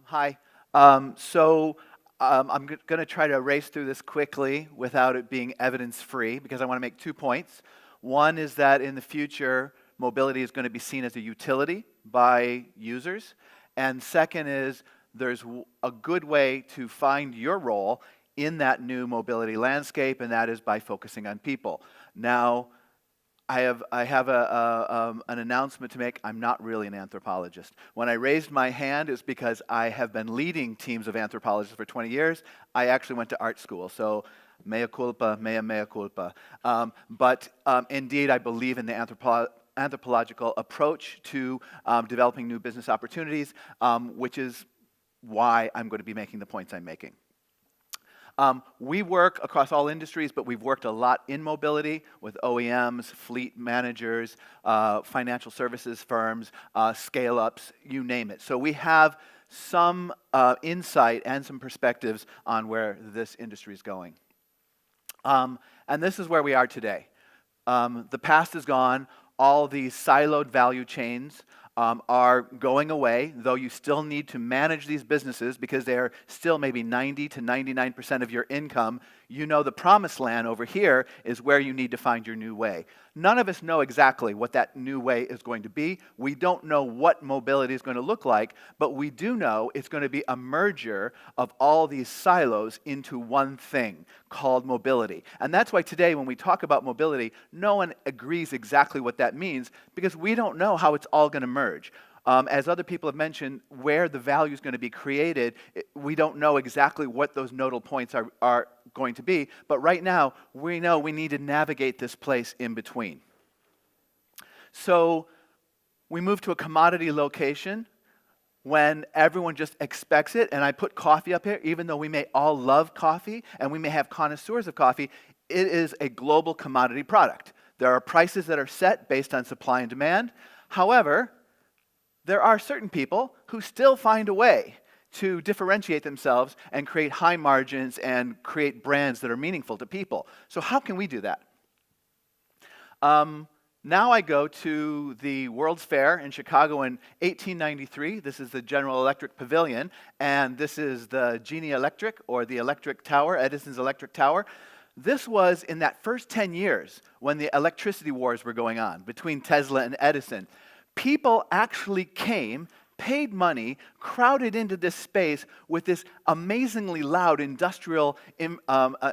Hi. I'm going to try to race through this quickly without it being evidence-free because I want to make 2 points. One is that in the future, mobility is going to be seen as a utility by users. And second is there's a good way to find your role in that new mobility landscape, and that is by focusing on people. Now, I have an announcement to make. I'm not really an anthropologist. When I raised my hand, it's because I have been leading teams of anthropologists for 20 years. I actually went to art school, so mea culpa, mea culpa. Indeed, I believe in the anthropological approach to developing new business opportunities, which is why I'm going to be making the points I'm making. We work across all industries, but we've worked a lot in mobility with OEMs, fleet managers, financial services firms, scale-ups, you name it. So we have some insight and some perspectives on where this industry is going. And this is where we are today. The past is gone. All these siloed value chains are going away, though you still need to manage these businesses because they're still maybe 90 to 99% of your income. You know the promised land over here is where you need to find your new way. None of us know exactly what that new way is going to be. We don't know what mobility is going to look like, but we do know it's going to be a merger of all these silos into one thing called mobility. And that's why today when we talk about mobility, no one agrees exactly what that means because we don't know how it's all going to merge. As other people have mentioned, where the value is going to be created, we don't know exactly what those nodal points are going to be, but right now, we know we need to navigate this place in between. So, we move to a commodity location when everyone just expects it, and I put coffee up here, even though we may all love coffee, and we may have connoisseurs of coffee, it is a global commodity product. There are prices that are set based on supply and demand. However, there are certain people who still find a way to differentiate themselves and create high margins and create brands that are meaningful to people. So how can we do that? Now I go to the World's Fair in Chicago in 1893. This is the General Electric Pavilion, and this is the Genie Electric, or the Electric Tower, Edison's Electric Tower. This was in that first 10 years when the electricity wars were going on between Tesla and Edison. People actually came, paid money, crowded into this space with this amazingly loud industrial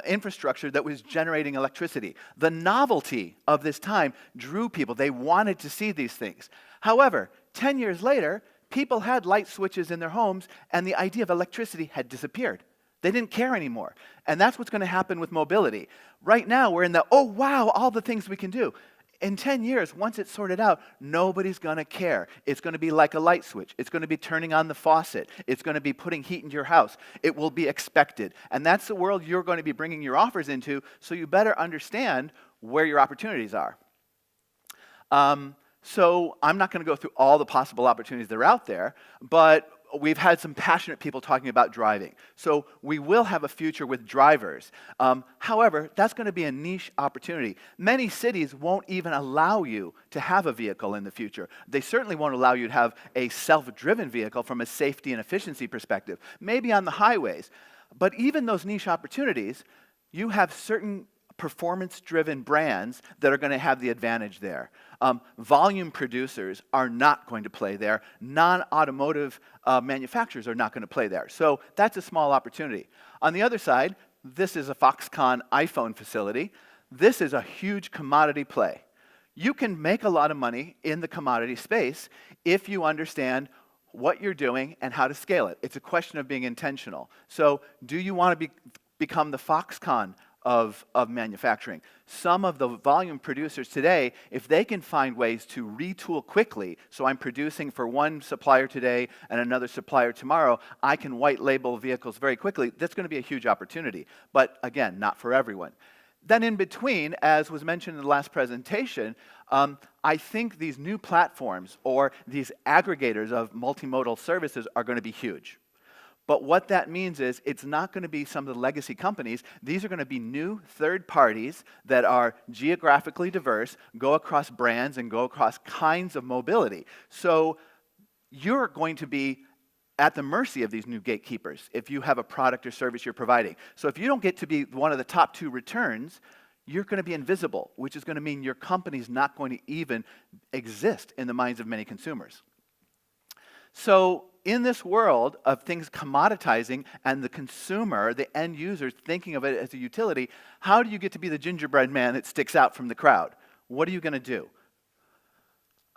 infrastructure that was generating electricity. The novelty of this time drew people. They wanted to see these things. However, 10 years later, people had light switches in their homes, and the idea of electricity had disappeared. They didn't care anymore. And that's what's going to happen with mobility. Right now, we're in the, oh, wow, all the things we can do. In 10 years, once it's sorted out, nobody's going to care. It's going to be like a light switch. It's going to be turning on the faucet. It's going to be putting heat into your house. It will be expected. And that's the world you're going to be bringing your offers into, so you better understand where your opportunities are. So I'm not going to go through all the possible opportunities that are out there, but we've had some passionate people talking about driving. So we will have a future with drivers. However, that's going to be a niche opportunity. Many cities won't even allow you to have a vehicle in the future. They certainly won't allow you to have a self-driven vehicle from a safety and efficiency perspective, maybe on the highways. But even those niche opportunities, you have certain performance-driven brands that are going to have the advantage there. Volume producers are not going to play there. Non-automotive manufacturers are not going to play there. So that's a small opportunity. On the other side, this is a Foxconn iPhone facility. This is a huge commodity play. You can make a lot of money in the commodity space if you understand what you're doing and how to scale it. It's a question of being intentional. So do you want to become the Foxconn of manufacturing? Some of the volume producers today, if they can find ways to retool quickly, so I'm producing for one supplier today and another supplier tomorrow, I can white label vehicles very quickly. That's going to be a huge opportunity. But again, not for everyone. Then in between, as was mentioned in the last presentation, I think these new platforms or these aggregators of multimodal services are going to be huge. But what that means is it's not going to be some of the legacy companies. These are going to be new third parties that are geographically diverse, go across brands, and go across kinds of mobility. So you're going to be at the mercy of these new gatekeepers if you have a product or service you're providing. So if you don't get to be one of the top 2 returns, you're going to be invisible, which is going to mean your company's not going to even exist in the minds of many consumers. So in this world of things commoditizing and the consumer, the end user, thinking of it as a utility, how do you get to be the gingerbread man that sticks out from the crowd? What are you going to do?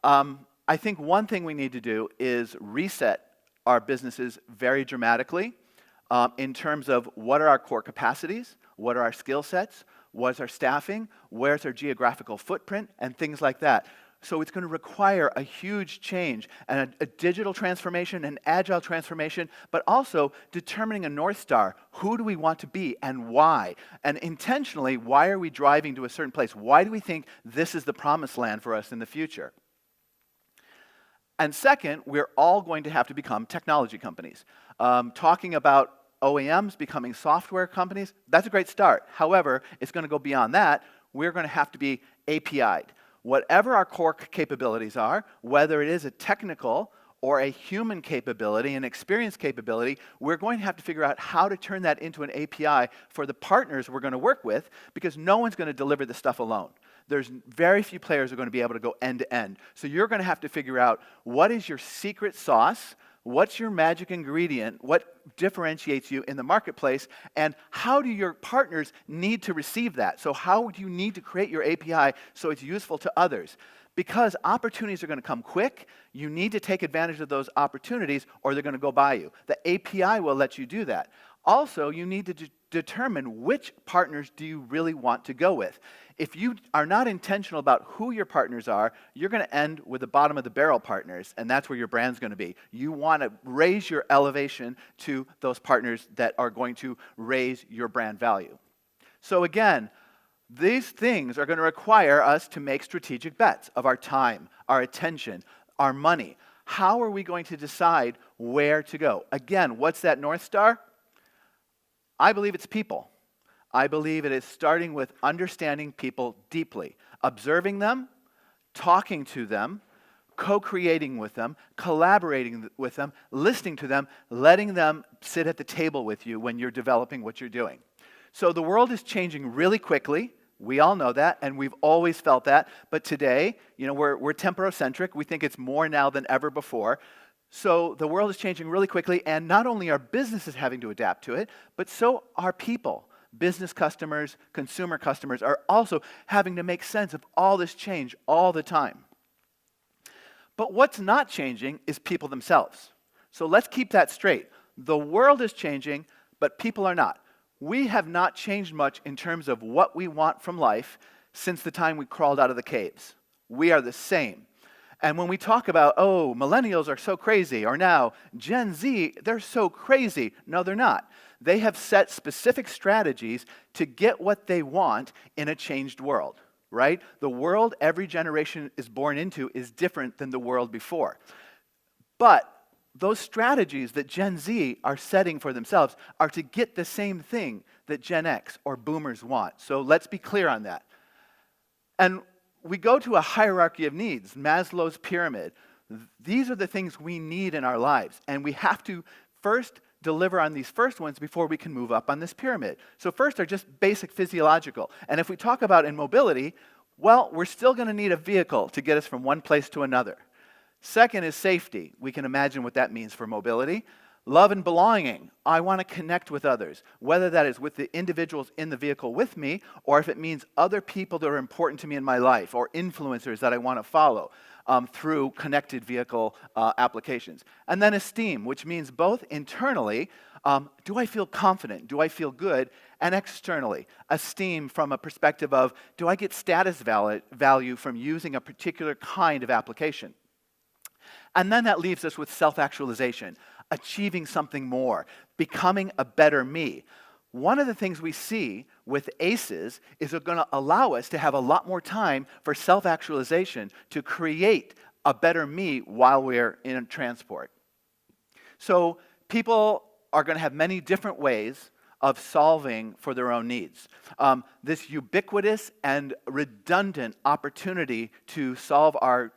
I think one thing we need to do is reset our businesses very dramatically in terms of what are our core capacities, what are our skill sets, what's our staffing, where's our geographical footprint, and things like that. So it's going to require a huge change and a digital transformation, an agile transformation, but also determining a North Star. Who do we want to be and why? And intentionally, why are we driving to a certain place? Why do we think this is the promised land for us in the future? And second, we're all going to have to become technology companies. Talking about OEMs becoming software companies, that's a great start. However, it's going to go beyond that. We're going to have to be API'd. Whatever our core capabilities are, whether it is a technical or a human capability, an experience capability, we're going to have to figure out how to turn that into an API for the partners we're going to work with, because no one's going to deliver the stuff alone. There's very few players who are going to be able to go end to end. So you're going to have to figure out what is your secret sauce, what's your magic ingredient, what differentiates you in the marketplace, and how do your partners need to receive that? So how do you need to create your API so it's useful to others? Because opportunities are going to come quick, you need to take advantage of those opportunities or they're going to go by you. The API will let you do that. Also, you need to determine which partners do you really want to go with. If you are not intentional about who your partners are, you're going to end with the bottom of the barrel partners, and that's where your brand's going to be. You want to raise your elevation to those partners that are going to raise your brand value. So again, these things are going to require us to make strategic bets of our time, our attention, our money. How are we going to decide where to go? Again, what's that North Star? I believe it's people. I believe it is starting with understanding people deeply, observing them, talking to them, co-creating with them, collaborating with them, listening to them, letting them sit at the table with you when you're developing what you're doing. So the world is changing really quickly. We all know that, and we've always felt that. But today, we're temporocentric. We think it's more now than ever before. So the world is changing really quickly, and not only are businesses having to adapt to it, but so are people. Business customers, consumer customers are also having to make sense of all this change all the time. But what's not changing is people themselves. So let's keep that straight. The world is changing, but people are not. We have not changed much in terms of what we want from life since the time we crawled out of the caves. We are the same. And when we talk about, oh, millennials are so crazy, or now Gen Z, they're so crazy. No, they're not. They have set specific strategies to get what they want in a changed world, right? The world every generation is born into is different than the world before. But those strategies that Gen Z are setting for themselves are to get the same thing that Gen X or boomers want. So let's be clear on that. And we go to a hierarchy of needs, Maslow's pyramid. These are the things we need in our lives, and we have to first deliver on these first ones before we can move up on this pyramid. So first are just basic physiological. And if we talk about in mobility, well, we're still going to need a vehicle to get us from one place to another. Second is safety. We can imagine what that means for mobility. Love and belonging. I want to connect with others, whether that is with the individuals in the vehicle with me, or if it means other people that are important to me in my life, or influencers that I want to follow through connected vehicle applications. And then esteem, which means both internally, do I feel confident? Do I feel good? And externally, esteem from a perspective of, do I get status value from using a particular kind of application? And then that leaves us with self-actualization, achieving something more, becoming a better me. One of the things we see with ACEs is it's going to allow us to have a lot more time for self-actualization to create a better me while we're in transport. So people are going to have many different ways of solving for their own needs. This ubiquitous and redundant opportunity to solve our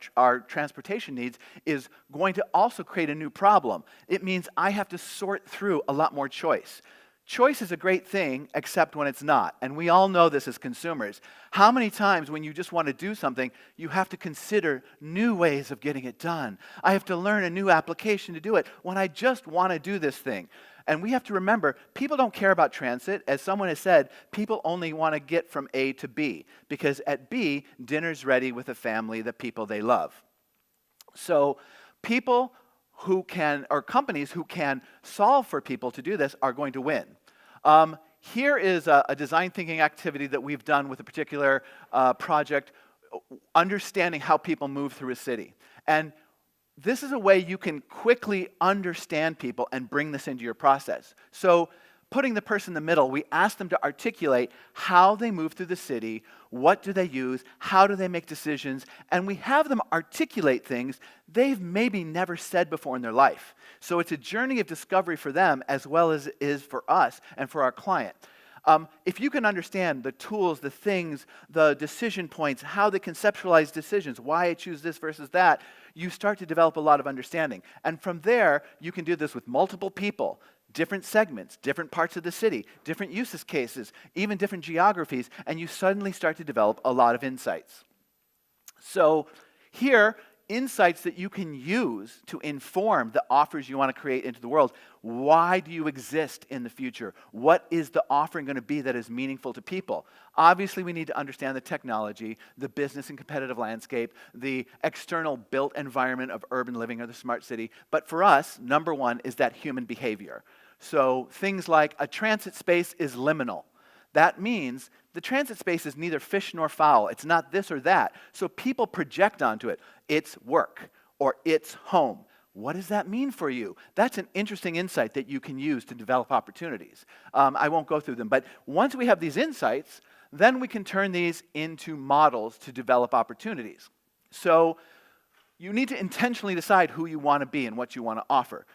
transportation needs is going to also create a new problem. It means I have to sort through a lot more choice. Choice is a great thing, except when it's not. And we all know this as consumers. How many times when you just want to do something, you have to consider new ways of getting it done? I have to learn a new application to do it when I just want to do this thing. And we have to remember, people don't care about transit. As someone has said, people only want to get from A to B, because at B, dinner's ready with the family, the people they love. So people who can, or companies who can solve for people to do this are going to win. Here is a design thinking activity that we've done with a particular project, understanding how people move through a city. And this is a way you can quickly understand people and bring this into your process. So putting the person in the middle, we ask them to articulate how they move through the city, what do they use, how do they make decisions, and we have them articulate things they've maybe never said before in their life. So it's a journey of discovery for them as well as it is for us and for our client. If you can understand the tools, the things, the decision points, how they conceptualize decisions, why I choose this versus that, you start to develop a lot of understanding. And from there, you can do this with multiple people, different segments, different parts of the city, different use cases, even different geographies, and you suddenly start to develop a lot of insights. So here, insights that you can use to inform the offers you want to create into the world. Why do you exist in the future? What is the offering going to be that is meaningful to people? Obviously, we need to understand the technology, the business and competitive landscape, the external built environment of urban living or the smart city. But for us, number one is that human behavior. So things like a transit space is liminal. That means the transit space is neither fish nor fowl. It's not this or that. So people project onto it. It's work or it's home. What does that mean for you? That's an interesting insight that you can use to develop opportunities. I won't go through them, but once we have these insights, then we can turn these into models to develop opportunities. So you need to intentionally decide who you want to be and what you want to offer.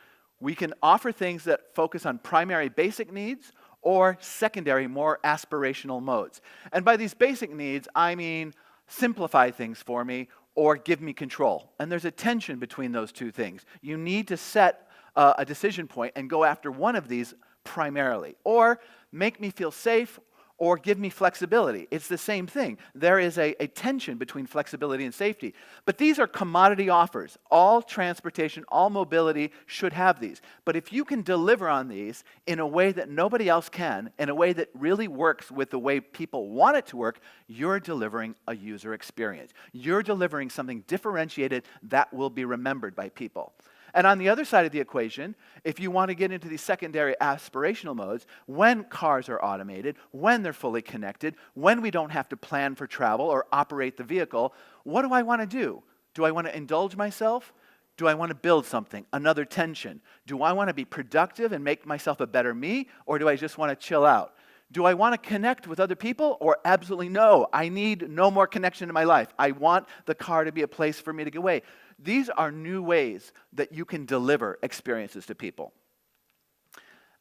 We can offer things that focus on primary basic needs or secondary, more aspirational modes. And by these basic needs, I mean simplify things for me or give me control. And there's a tension between those two things. You need to set a decision point and go after one of these primarily. Or make me feel safe or give me flexibility. It's the same thing. There is a tension between flexibility and safety. But these are commodity offers. All transportation, all mobility should have these. But if you can deliver on these in a way that nobody else can, in a way that really works with the way people want it to work, you're delivering a user experience. You're delivering something differentiated that will be remembered by people. And on the other side of the equation, if you want to get into these secondary aspirational modes, when cars are automated, when they're fully connected, when we don't have to plan for travel or operate the vehicle, what do I want to do? Do I want to indulge myself? Do I want to build something? Another tension. Do I want to be productive and make myself a better me, or do I just want to chill out? Do I want to connect with other people, or absolutely no? I need no more connection in my life. I want the car to be a place for me to get away. These are new ways that you can deliver experiences to people.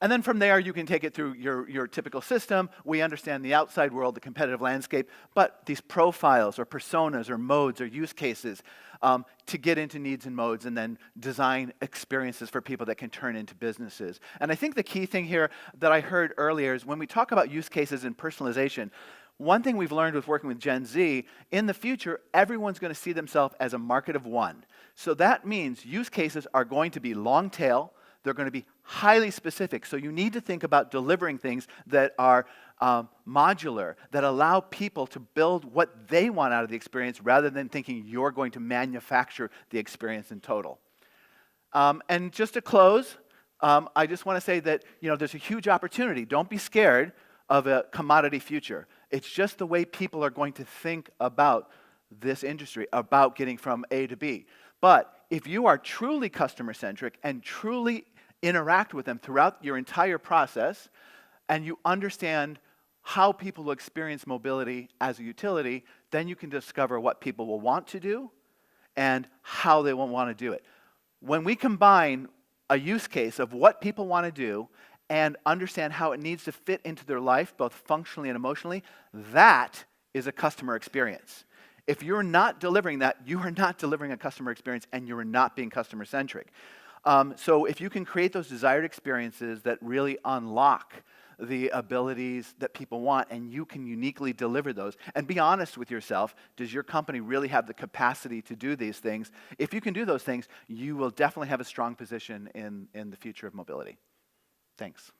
And then from there, you can take it through your typical system. We understand the outside world, the competitive landscape, but these profiles or personas or modes or use cases to get into needs and modes and then design experiences for people that can turn into businesses. And I think the key thing here that I heard earlier is when we talk about use cases and personalization, one thing we've learned with working with Gen Z, in the future, everyone's going to see themselves as a market of one. So that means use cases are going to be long tail. They're going to be highly specific. So you need to think about delivering things that are modular, that allow people to build what they want out of the experience rather than thinking you're going to manufacture the experience in total. And just to close, I just want to say that there's a huge opportunity. Don't be scared of a commodity future. It's just the way people are going to think about this industry, about getting from A to B. But if you are truly customer-centric and truly interact with them throughout your entire process, and you understand how people will experience mobility as a utility, then you can discover what people will want to do and how they will want to do it. When we combine a use case of what people want to do and understand how it needs to fit into their life, both functionally and emotionally, that is a customer experience. If you're not delivering that, you are not delivering a customer experience and you are not being customer-centric. So if you can create those desired experiences that really unlock the abilities that people want, and you can uniquely deliver those, and be honest with yourself, does your company really have the capacity to do these things? If you can do those things, you will definitely have a strong position in the future of mobility. Thanks.